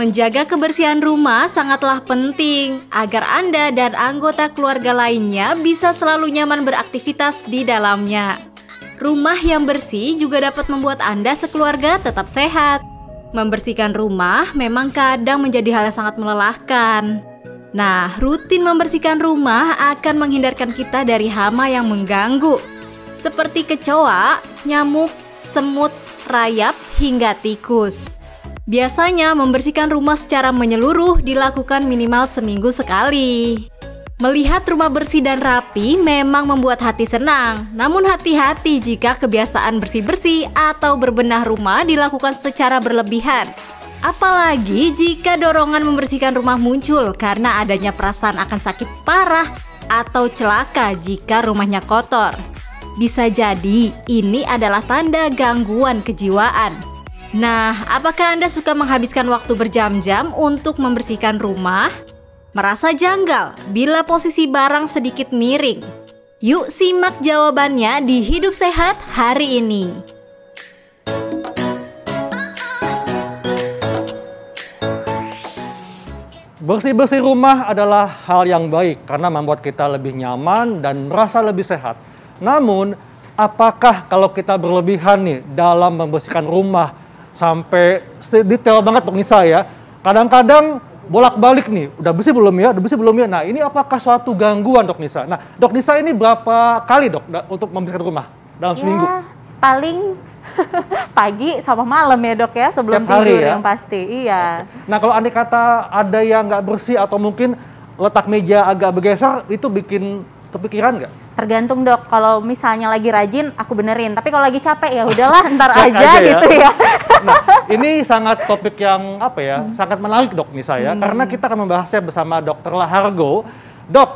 Menjaga kebersihan rumah sangatlah penting agar Anda dan anggota keluarga lainnya bisa selalu nyaman beraktivitas di dalamnya. Rumah yang bersih juga dapat membuat Anda sekeluarga tetap sehat. Membersihkan rumah memang kadang menjadi hal yang sangat melelahkan. Nah, rutin membersihkan rumah akan menghindarkan kita dari hama yang mengganggu, seperti kecoa, nyamuk, semut, rayap, hingga tikus. Biasanya membersihkan rumah secara menyeluruh dilakukan minimal seminggu sekali. Melihat rumah bersih dan rapi memang membuat hati senang. Namun hati-hati jika kebiasaan bersih-bersih atau berbenah rumah dilakukan secara berlebihan. Apalagi jika dorongan membersihkan rumah muncul karena adanya perasaan akan sakit parah atau celaka jika rumahnya kotor. Bisa jadi ini adalah tanda gangguan kejiwaan. Nah, apakah Anda suka menghabiskan waktu berjam-jam untuk membersihkan rumah? Merasa janggal bila posisi barang sedikit miring? Yuk simak jawabannya di Hidup Sehat hari ini. Bersih-bersih rumah adalah hal yang baik karena membuat kita lebih nyaman dan merasa lebih sehat. Namun, apakah kalau kita berlebihan nih dalam membersihkan rumah sampai sedetail banget Dok Nisa ya, kadang-kadang bolak-balik nih, udah bersih belum ya, udah bersih belum ya. Nah, ini apakah suatu gangguan Dok Nisa? Nah, Dok Nisa ini berapa kali Dok untuk membersihkan rumah dalam seminggu? Paling pagi sama malam ya Dok ya, sebelum tidur ya? Yang pasti, iya. Nah, kalau andai kata ada yang nggak bersih atau mungkin letak meja agak bergeser, itu bikin kepikiran nggak? Tergantung Dok, kalau misalnya lagi rajin aku benerin, tapi kalau lagi capek ya udahlah ntar aja gitu ya. Nah, ini sangat topik yang apa ya, sangat menarik Dok Nisa ya, karena kita akan membahasnya bersama Dr. Lahargo. Dok,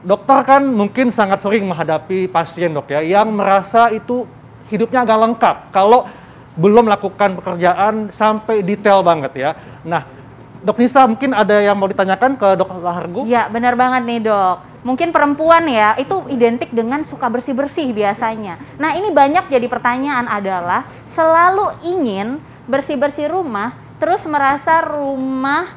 dokter kan mungkin sangat sering menghadapi pasien Dok ya, yang merasa itu hidupnya agak lengkap kalau belum melakukan pekerjaan sampai detail banget ya. Nah, Dok Nisa mungkin ada yang mau ditanyakan ke Dr. Lahargo? Ya, benar banget nih Dok. Mungkin perempuan ya, itu identik dengan suka bersih-bersih biasanya. Nah, ini banyak jadi pertanyaan adalah selalu ingin bersih-bersih rumah, terus merasa rumah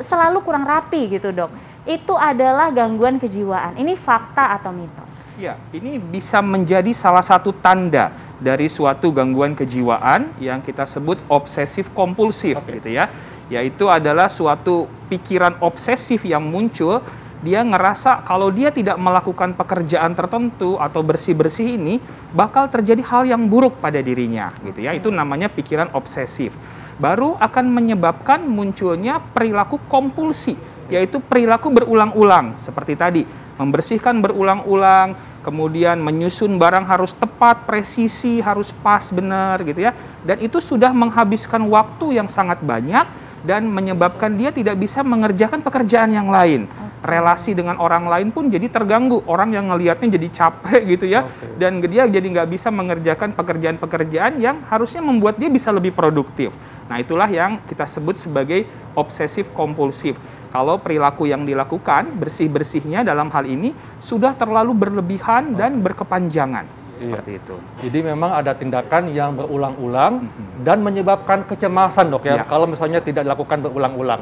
selalu kurang rapi gitu Dok. Itu adalah gangguan kejiwaan. Ini fakta atau mitos? Ya, ini bisa menjadi salah satu tanda dari suatu gangguan kejiwaan yang kita sebut obsesif kompulsif gitu ya. Yaitu adalah suatu pikiran obsesif yang muncul. Dia ngerasa kalau dia tidak melakukan pekerjaan tertentu atau bersih-bersih ini bakal terjadi hal yang buruk pada dirinya gitu ya. Itu namanya pikiran obsesif. Baru akan menyebabkan munculnya perilaku kompulsi, yaitu perilaku berulang-ulang seperti tadi, membersihkan berulang-ulang, kemudian menyusun barang harus tepat, presisi, harus pas benar gitu ya. Dan itu sudah menghabiskan waktu yang sangat banyak dan menyebabkan dia tidak bisa mengerjakan pekerjaan yang lain. Relasi dengan orang lain pun jadi terganggu. Orang yang ngelihatnya jadi capek gitu ya. Dan dia jadi nggak bisa mengerjakan pekerjaan-pekerjaan yang harusnya membuat dia bisa lebih produktif. Nah, itulah yang kita sebut sebagai obsesif kompulsif. Kalau perilaku yang dilakukan, bersih-bersihnya dalam hal ini sudah terlalu berlebihan dan berkepanjangan. Seperti itu. Jadi memang ada tindakan yang berulang-ulang dan menyebabkan kecemasan Dok ya, kalau misalnya tidak dilakukan berulang-ulang.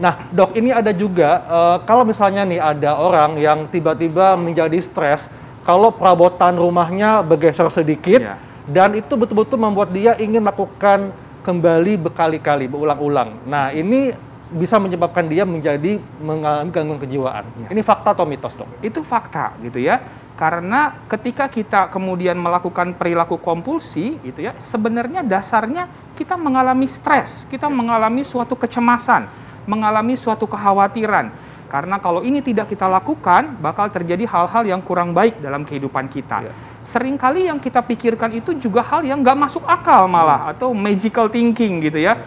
Nah Dok, ini ada juga kalau misalnya nih ada orang yang tiba-tiba menjadi stres kalau perabotan rumahnya bergeser sedikit dan itu betul-betul membuat dia ingin melakukan kembali berkali-kali, berulang-ulang. Nah ini bisa menyebabkan dia mengalami gangguan kejiwaan. Ini fakta atau mitos Dok? Itu fakta gitu ya. Karena ketika kita kemudian melakukan perilaku kompulsi, gitu ya, sebenarnya dasarnya kita mengalami stres, kita mengalami suatu kecemasan, mengalami suatu kekhawatiran. Karena kalau ini tidak kita lakukan, bakal terjadi hal-hal yang kurang baik dalam kehidupan kita. Seringkali yang kita pikirkan itu juga hal yang nggak masuk akal malah, atau magical thinking gitu ya.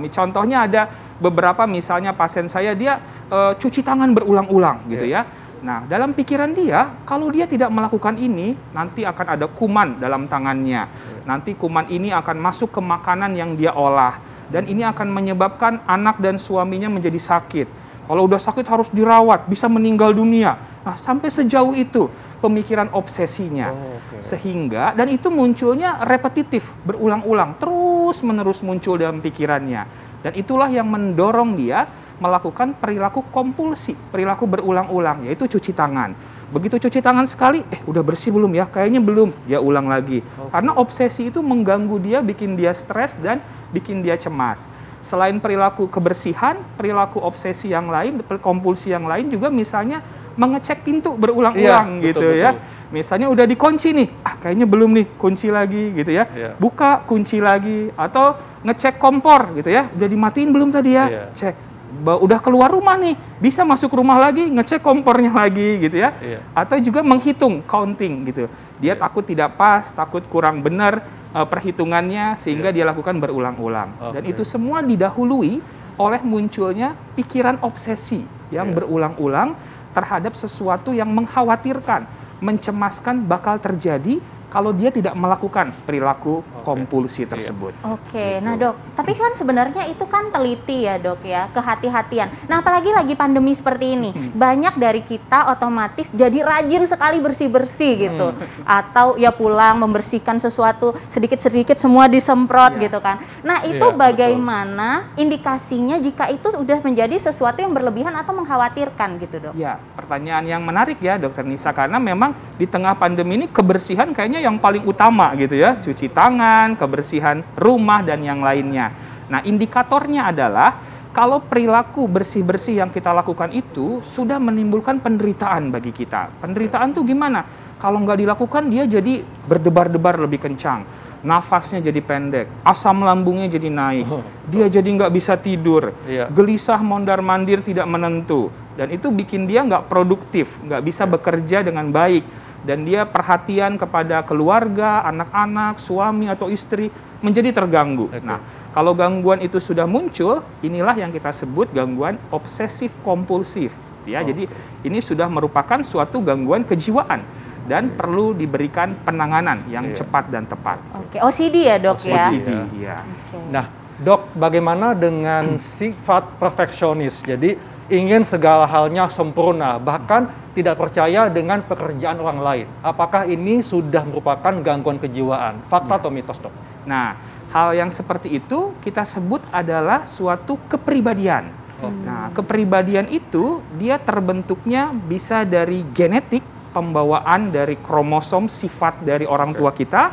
Contohnya ada beberapa, misalnya pasien saya, dia cuci tangan berulang-ulang gitu ya. Nah, dalam pikiran dia, kalau dia tidak melakukan ini, nanti akan ada kuman dalam tangannya. Nanti kuman ini akan masuk ke makanan yang dia olah. Dan ini akan menyebabkan anak dan suaminya menjadi sakit. Kalau udah sakit harus dirawat, bisa meninggal dunia. Nah, sampai sejauh itu pemikiran obsesinya. Sehingga, dan itu munculnya repetitif, berulang-ulang, terus-menerus muncul dalam pikirannya. Dan itulah yang mendorong dia melakukan perilaku kompulsi, perilaku berulang-ulang, yaitu cuci tangan. Begitu cuci tangan sekali, udah bersih belum ya? Kayaknya belum, dia ulang lagi. Karena obsesi itu mengganggu dia, bikin dia stres dan bikin dia cemas. Selain perilaku kebersihan, perilaku obsesi yang lain, kompulsi yang lain juga misalnya mengecek pintu berulang-ulang gitu ya. Misalnya udah dikunci nih, kayaknya belum nih, kunci lagi gitu ya. Buka, kunci lagi, atau ngecek kompor gitu ya. Udah dimatiin belum tadi ya? Cek. Udah keluar rumah nih, bisa masuk rumah lagi, ngecek kompornya lagi gitu ya. Atau juga menghitung, counting gitu. Dia takut tidak pas, takut kurang benar perhitungannya, sehingga dia lakukan berulang-ulang. Dan itu semua didahului oleh munculnya pikiran obsesi yang berulang-ulang terhadap sesuatu yang mengkhawatirkan, mencemaskan bakal terjadi kalau dia tidak melakukan perilaku kompulsi tersebut. Gitu. Nah dok, tapi kan sebenarnya itu kan teliti ya dok ya, kehati-hatian. Nah apalagi lagi pandemi seperti ini, banyak dari kita otomatis jadi rajin sekali bersih-bersih gitu. Atau ya pulang membersihkan sesuatu, sedikit-sedikit semua disemprot gitu kan. Nah itu bagaimana indikasinya jika itu sudah menjadi sesuatu yang berlebihan atau mengkhawatirkan gitu dok? Ya, pertanyaan yang menarik ya Dokter Nisa, karena memang di tengah pandemi ini kebersihan kayaknya yang paling utama gitu ya, cuci tangan, kebersihan rumah dan yang lainnya. Nah, indikatornya adalah kalau perilaku bersih-bersih yang kita lakukan itu sudah menimbulkan penderitaan bagi kita. Penderitaan tuh gimana? Kalau nggak dilakukan dia jadi berdebar-debar lebih kencang, nafasnya jadi pendek, asam lambungnya jadi naik, dia jadi nggak bisa tidur, gelisah mondar-mandir tidak menentu, dan itu bikin dia nggak produktif, nggak bisa bekerja dengan baik. Dan dia perhatian kepada keluarga, anak-anak, suami atau istri menjadi terganggu. Nah, kalau gangguan itu sudah muncul, inilah yang kita sebut gangguan obsesif kompulsif. Ya, jadi ini sudah merupakan suatu gangguan kejiwaan dan perlu diberikan penanganan yang cepat dan tepat. OCD ya dok ya? OCD, ya. Nah, dok, bagaimana dengan sifat perfeksionis? Jadi ingin segala halnya sempurna, bahkan tidak percaya dengan pekerjaan orang lain. Apakah ini sudah merupakan gangguan kejiwaan? Fakta atau mitos, dok? Nah, hal yang seperti itu kita sebut adalah suatu kepribadian. Nah, kepribadian itu dia terbentuknya bisa dari genetik, pembawaan dari kromosom sifat dari orang tua kita,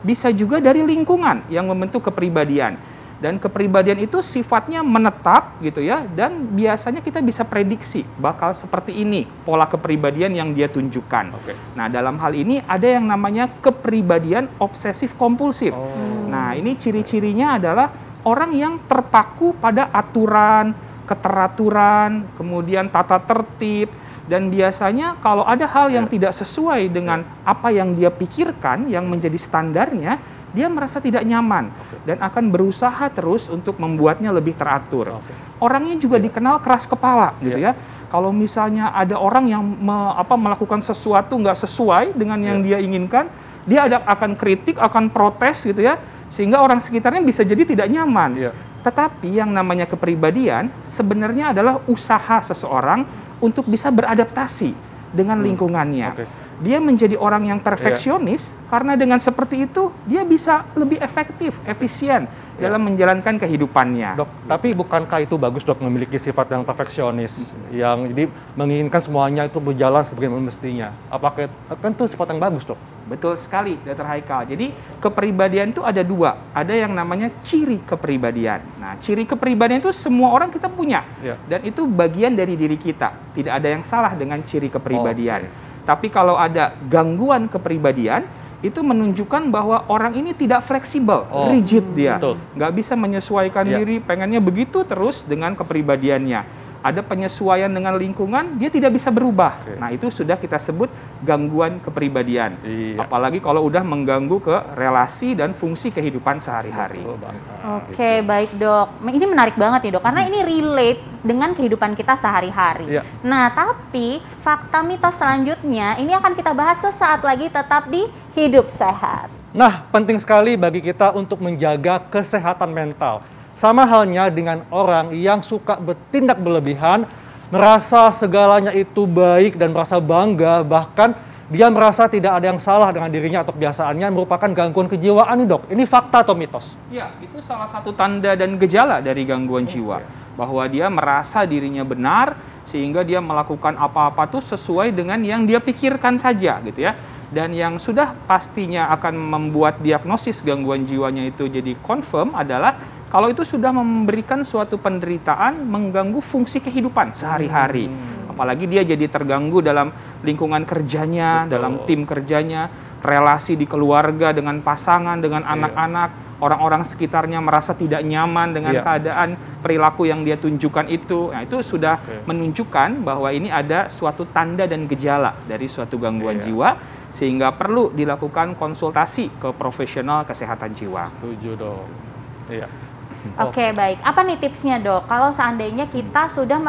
bisa juga dari lingkungan yang membentuk kepribadian. Dan kepribadian itu sifatnya menetap gitu ya, dan biasanya kita bisa prediksi bakal seperti ini pola kepribadian yang dia tunjukkan. Nah, dalam hal ini ada yang namanya kepribadian obsesif kompulsif. Nah, ini ciri-cirinya adalah orang yang terpaku pada aturan, keteraturan, kemudian tata tertib, dan biasanya kalau ada hal yang tidak sesuai dengan apa yang dia pikirkan yang menjadi standarnya, dia merasa tidak nyaman dan akan berusaha terus untuk membuatnya lebih teratur. Orangnya juga dikenal keras kepala gitu ya. Kalau misalnya ada orang yang melakukan sesuatu nggak sesuai dengan yang dia inginkan, dia akan kritik, akan protes gitu ya, sehingga orang sekitarnya bisa jadi tidak nyaman. Tetapi yang namanya kepribadian sebenarnya adalah usaha seseorang untuk bisa beradaptasi dengan lingkungannya. Dia menjadi orang yang perfeksionis karena dengan seperti itu dia bisa lebih efektif, efisien dalam menjalankan kehidupannya. Dok, tapi bukankah itu bagus dok memiliki sifat yang perfeksionis, yang jadi menginginkan semuanya itu berjalan sebagaimana mestinya? Apakah kan itu sifat yang bagus dok? Betul sekali, Dr. Haikal. Jadi kepribadian itu ada dua, ada yang namanya ciri kepribadian. Nah, ciri kepribadian itu semua orang kita punya, dan itu bagian dari diri kita. Tidak ada yang salah dengan ciri kepribadian. Tapi kalau ada gangguan kepribadian, itu menunjukkan bahwa orang ini tidak fleksibel, rigid dia. Nggak bisa menyesuaikan diri, pengennya begitu terus dengan kepribadiannya. Ada penyesuaian dengan lingkungan, dia tidak bisa berubah. Nah, itu sudah kita sebut gangguan kepribadian. Apalagi kalau udah mengganggu ke relasi dan fungsi kehidupan sehari-hari. Baik dok. Ini menarik banget nih dok, karena ini relate dengan kehidupan kita sehari-hari. Nah, tapi fakta mitos selanjutnya ini akan kita bahas sesaat lagi, tetap di Hidup Sehat. Nah, penting sekali bagi kita untuk menjaga kesehatan mental. Sama halnya dengan orang yang suka bertindak berlebihan, merasa segalanya itu baik dan merasa bangga, bahkan dia merasa tidak ada yang salah dengan dirinya atau kebiasaannya merupakan gangguan kejiwaan nih, Dok. Ini fakta atau mitos? Ya, itu salah satu tanda dan gejala dari gangguan jiwa. Bahwa dia merasa dirinya benar, sehingga dia melakukan apa-apa tuh sesuai dengan yang dia pikirkan saja gitu ya. Dan yang sudah pastinya akan membuat diagnosis gangguan jiwanya itu jadi confirm adalah kalau itu sudah memberikan suatu penderitaan mengganggu fungsi kehidupan sehari-hari. Apalagi dia jadi terganggu dalam lingkungan kerjanya, dalam tim kerjanya, relasi di keluarga dengan pasangan, dengan anak-anak, orang-orang sekitarnya merasa tidak nyaman dengan keadaan perilaku yang dia tunjukkan itu. Nah, itu sudah menunjukkan bahwa ini ada suatu tanda dan gejala dari suatu gangguan jiwa, sehingga perlu dilakukan konsultasi ke profesional kesehatan jiwa. Setuju, Dok. Iya. Oke, baik. Apa nih tipsnya, Dok? Kalau seandainya kita sudah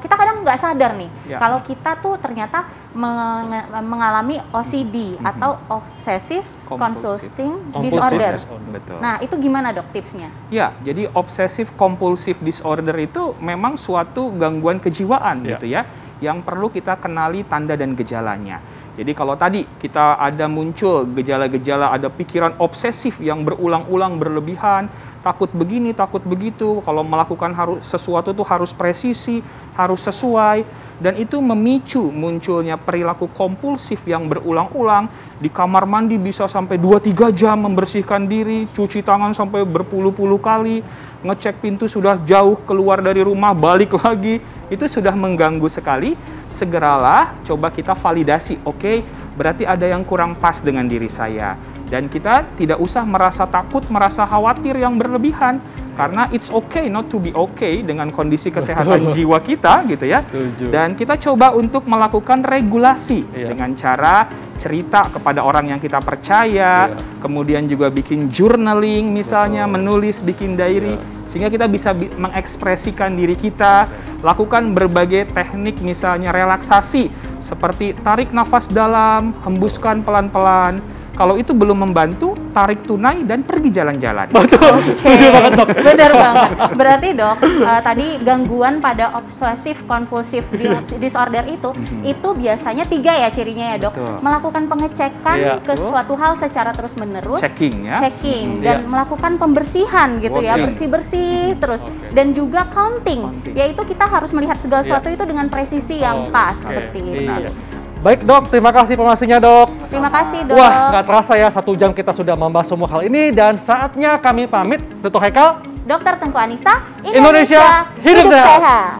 kita kadang nggak sadar nih, kalau kita tuh ternyata mengalami OCD atau Obsessive Compulsive Disorder. Betul. Nah, itu gimana, Dok, tipsnya? Ya, jadi Obsessive Compulsive Disorder itu memang suatu gangguan kejiwaan gitu ya, yang perlu kita kenali tanda dan gejalanya. Jadi kalau tadi kita ada muncul gejala-gejala, ada pikiran obsesif yang berulang-ulang berlebihan, takut begini, takut begitu, kalau melakukan sesuatu tuh harus presisi, harus sesuai, dan itu memicu munculnya perilaku kompulsif yang berulang-ulang. Di kamar mandi bisa sampai 2-3 jam membersihkan diri, cuci tangan sampai berpuluh-puluh kali, ngecek pintu sudah jauh keluar dari rumah, balik lagi, itu sudah mengganggu sekali. Segeralah coba kita validasi, oke, berarti ada yang kurang pas dengan diri saya. Dan kita tidak usah merasa takut, merasa khawatir yang berlebihan. Karena it's okay not to be okay dengan kondisi kesehatan jiwa kita gitu ya. Setuju. Dan kita coba untuk melakukan regulasi dengan cara cerita kepada orang yang kita percaya, kemudian juga bikin journaling misalnya, menulis, bikin diary, sehingga kita bisa mengekspresikan diri kita, lakukan berbagai teknik misalnya relaksasi, seperti tarik nafas dalam, hembuskan pelan-pelan. Kalau itu belum membantu, tarik tunai dan pergi jalan-jalan. Betul. Setuju banget, Dok. Benar banget. Berarti, Dok, tadi gangguan pada obsessive compulsive disorder itu biasanya 3 ya cirinya ya, Dok. Betul. Melakukan pengecekan ke suatu hal secara terus-menerus, Checking dan melakukan pembersihan gitu ya, bersih-bersih terus, dan juga counting, yaitu kita harus melihat segala sesuatu itu dengan presisi yang pas seperti itu. Baik, Dok, terima kasih informasinya, Dok. Terima kasih, Dok. Wah, nggak terasa ya 1 jam kita sudah membahas semua hal ini, dan saatnya kami pamit. Dr. Haikal, Dr. Tengku Anissa, Indonesia hidup sehat.